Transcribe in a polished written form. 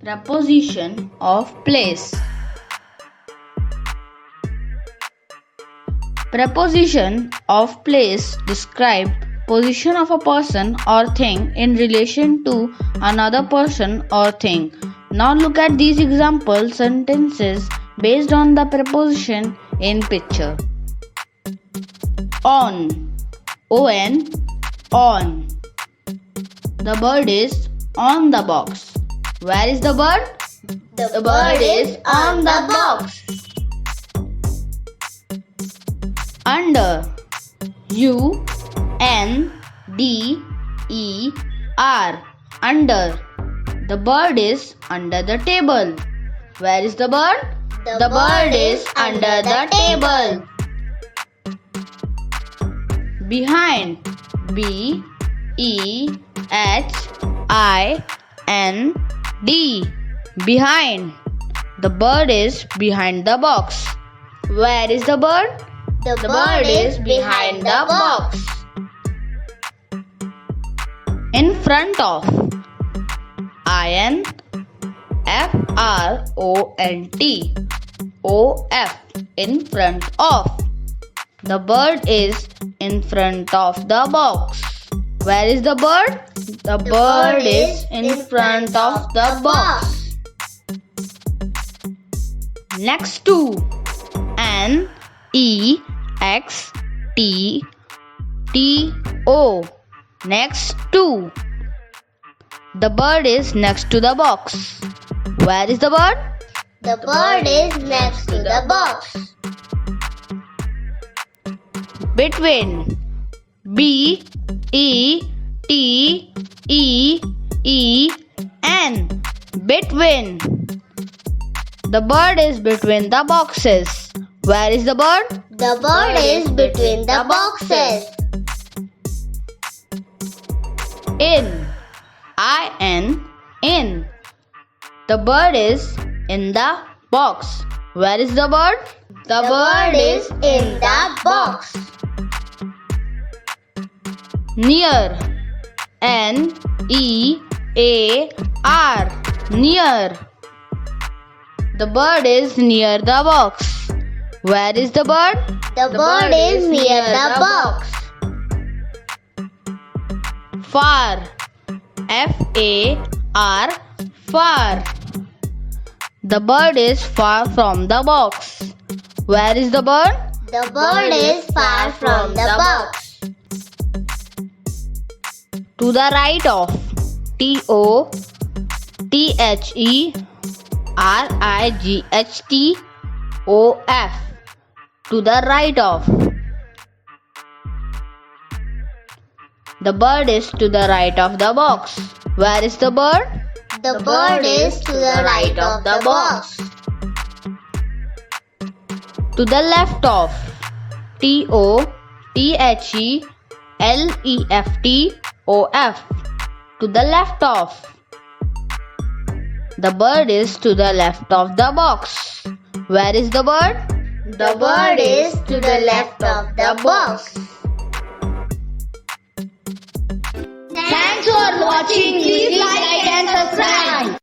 Preposition of place. Preposition of place describe position of a person or thing in relation to another person or thing. Now look at these example sentences based on the preposition in picture. On, on, on. The bird is on the box. Where is the bird? The bird is on the box. Under, U-N-D-E-R. Under. The bird is under the table. Where is the bird? The bird is under the table. Behind, B-E-H-I-N-D. Behind. The bird is behind the box. Where is the bird? The bird is behind the box. In front of, I-N-F-R-O-N-T. O-F. In front of. The bird is in front of the box. Where is the bird? The bird is in front of the box. Next to, N-E-X-T-T-O. Next to. The bird is next to the box. Where is the bird? The bird is next to the box. Between, B-E-T-E-E-N. Between. The bird is between the boxes. Where is the bird? The bird is between the boxes. In, I-N, in. The bird is in the box. Where is the bird? The bird is in the box. Near, N-E-A-R. Near. The bird is near the box. Where is the bird? The bird is near the box. Far, F-A-R. Far. The bird is far from the box. Where is the bird? The bird is far from the box. To the right of, T-O-T-H-E-R-I-G-H-T-O-F. To the right of. The bird is to the right of the box. Where is the bird? The bird is to the right of the box. To the left of, T-O-T-H-E-L-E-F-T-O-F. To the left of. The bird is to the left of the box. Where is the bird? The bird is to the left of the box. Thanks for watching. Please like and subscribe.